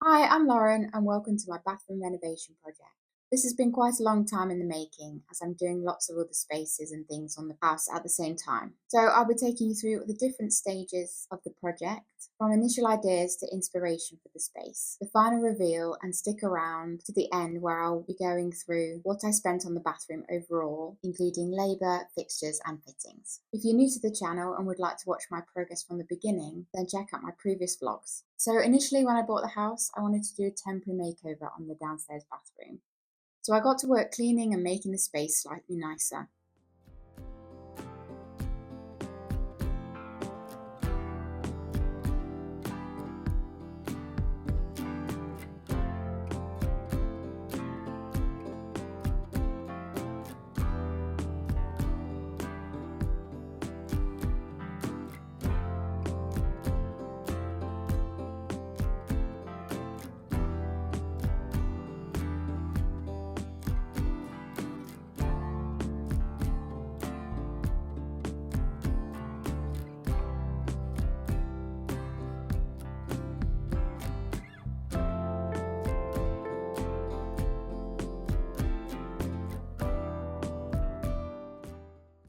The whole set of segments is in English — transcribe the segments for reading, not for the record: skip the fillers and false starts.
Hi, I'm Lauren and welcome to my bathroom renovation project. This has been quite a long time in the making as I'm doing lots of other spaces and things on the house at the same time. So I'll be taking you through the different stages of the project, from initial ideas to inspiration for the space, the final reveal, and stick around to the end where I'll be going through what I spent on the bathroom overall, including labour, fixtures and fittings. If you're new to the channel and would like to watch my progress from the beginning, then check out my previous vlogs. So initially when I bought the house, I wanted to do a temporary makeover on the downstairs bathroom. So I got to work cleaning and making the space slightly nicer.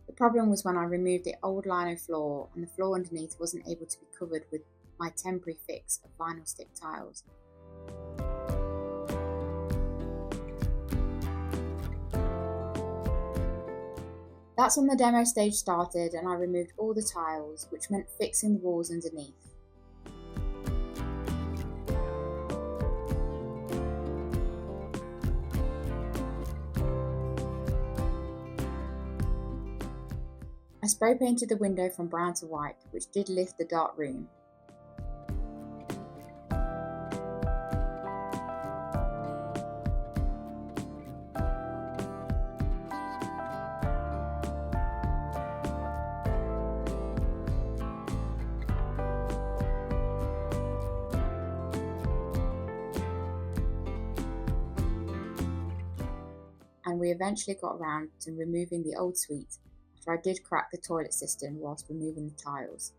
The problem was when I removed the old lino floor and the floor underneath wasn't able to be covered with my temporary fix of vinyl stick tiles. That's when the demo stage started and I removed all the tiles, which meant fixing the walls underneath. I spray painted the window from brown to white, which did lift the dark room. And we eventually got around to removing the old suite after I did crack the toilet cistern whilst removing the tiles.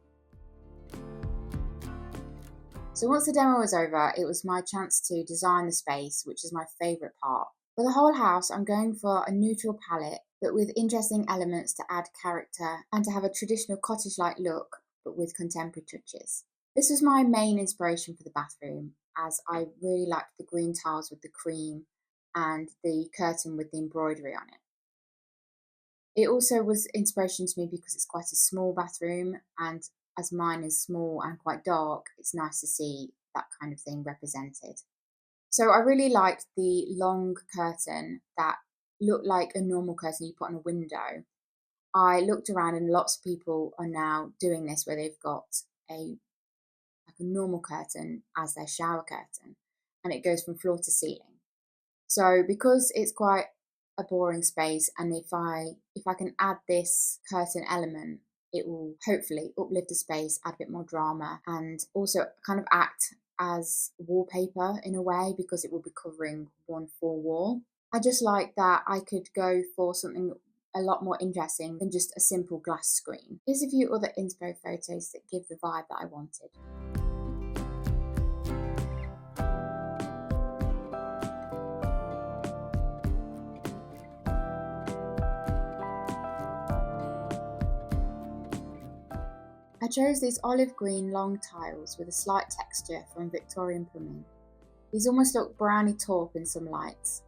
So once the demo was over, it was my chance to design the space, which is my favourite part. For the whole house, I'm going for a neutral palette, but with interesting elements to add character and to have a traditional cottage-like look, but with contemporary touches. This was my main inspiration for the bathroom, as I really liked the green tiles with the cream and the curtain with the embroidery on it. It also was inspiration to me because it's quite a small bathroom, and as mine is small and quite dark, it's nice to see that kind of thing represented. So I really liked the long curtain that looked like a normal curtain you put on a window. I looked around and lots of people are now doing this where they've got a like a normal curtain as their shower curtain and it goes from floor to ceiling. So because it's quite a boring space, and if I can add this curtain element, it will hopefully uplift the space, add a bit more drama, and also kind of act as wallpaper in a way because it will be covering one full wall. I just like that I could go for something a lot more interesting than just a simple glass screen. Here's a few other inspo photos that give the vibe that I wanted. I chose these olive green long tiles with a slight texture from Victorian plumbing. These almost look browny taupe in some lights.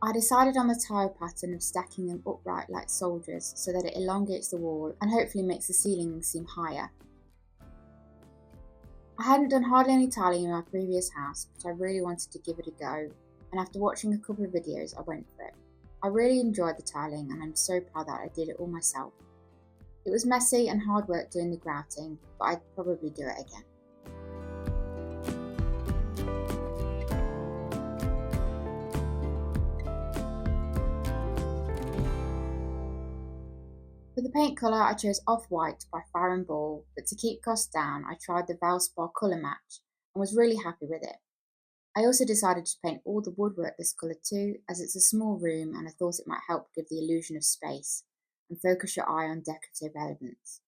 I decided on the tile pattern of stacking them upright like soldiers so that it elongates the wall and hopefully makes the ceiling seem higher. I hadn't done hardly any tiling in my previous house, but I really wanted to give it a go, and after watching a couple of videos I went for it. I really enjoyed the tiling and I'm so proud that I did it all myself. It was messy and hard work doing the grouting, but I'd probably do it again. For the paint colour I chose Off-White by Fire and Ball, but to keep costs down I tried the Valspar colour match and was really happy with it. I also decided to paint all the woodwork this colour too, as it's a small room and I thought it might help give the illusion of space and focus your eye on decorative elements.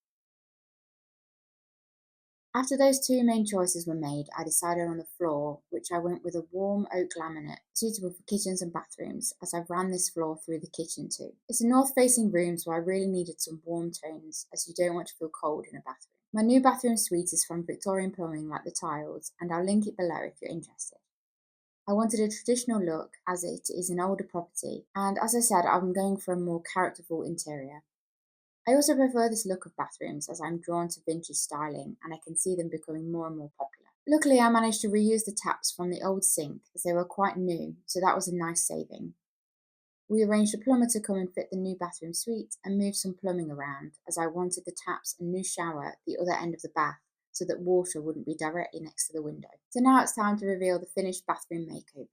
After those two main choices were made, I decided on the floor, which I went with a warm oak laminate, suitable for kitchens and bathrooms, as I ran this floor through the kitchen too. It's a north-facing room, so I really needed some warm tones, as you don't want to feel cold in a bathroom. My new bathroom suite is from Victorian Plumbing like the tiles, and I'll link it below if you're interested. I wanted a traditional look as it is an older property, and as I said, I'm going for a more characterful interior. I also prefer this look of bathrooms as I'm drawn to vintage styling and I can see them becoming more and more popular. Luckily, I managed to reuse the taps from the old sink as they were quite new, so that was a nice saving. We arranged a plumber to come and fit the new bathroom suite and move some plumbing around as I wanted the taps and new shower at the other end of the bath so that water wouldn't be directly next to the window. So now it's time to reveal the finished bathroom makeover.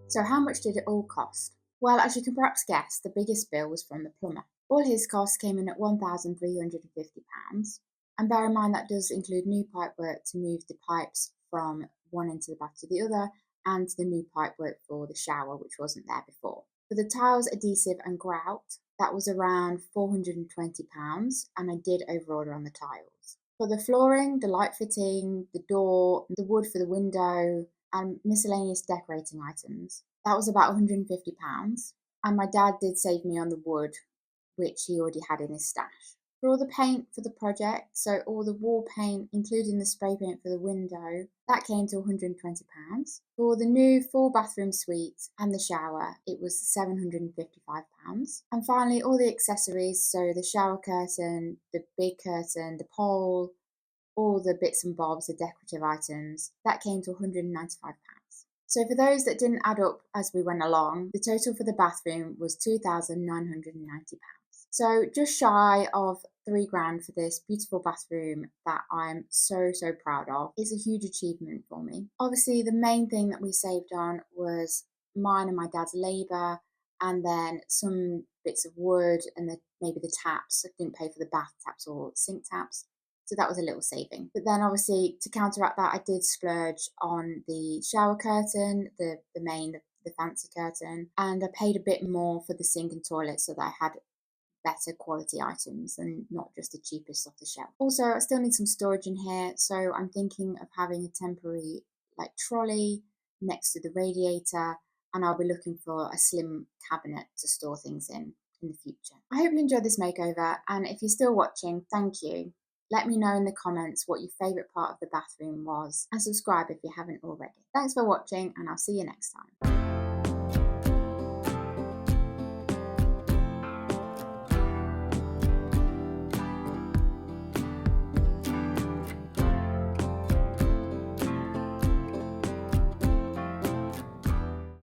So how much did it all cost? Well, as you can perhaps guess, the biggest bill was from the plumber. All his costs came in at £1,350, and bear in mind that does include new pipework to move the pipes from one end of the bath to the other, and the new pipework for the shower, which wasn't there before. For the tiles, adhesive and grout, that was around £420, and I did overorder on the tiles. For the flooring, the light fitting, the door, the wood for the window, and miscellaneous decorating items, that was about £150. And my dad did save me on the wood, which he already had in his stash. For all the paint for the project, so all the wall paint, including the spray paint for the window, that came to £120. For the new full bathroom suite and the shower, it was £755. And finally, all the accessories, so the shower curtain, the big curtain, the pole, all the bits and bobs, the decorative items, that came to £195. So for those that didn't add up as we went along, the total for the bathroom was £2,990. So just shy of £3,000 for this beautiful bathroom that I'm so proud of. It's a huge achievement for me. Obviously, the main thing that we saved on was mine and my dad's labour, and then some bits of wood and maybe the taps. I didn't pay for the bath taps or sink taps. So that was a little saving. But then obviously to counteract that, I did splurge on the shower curtain, the main, the fancy curtain, and I paid a bit more for the sink and toilet so that I had better quality items and not just the cheapest off the shelf. Also, I still need some storage in here, so I'm thinking of having a temporary trolley next to the radiator, and I'll be looking for a slim cabinet to store things in the future. I hope you enjoyed this makeover, and if you're still watching, thank you. Let me know in the comments what your favourite part of the bathroom was, and subscribe if you haven't already. Thanks for watching, and I'll see you next time.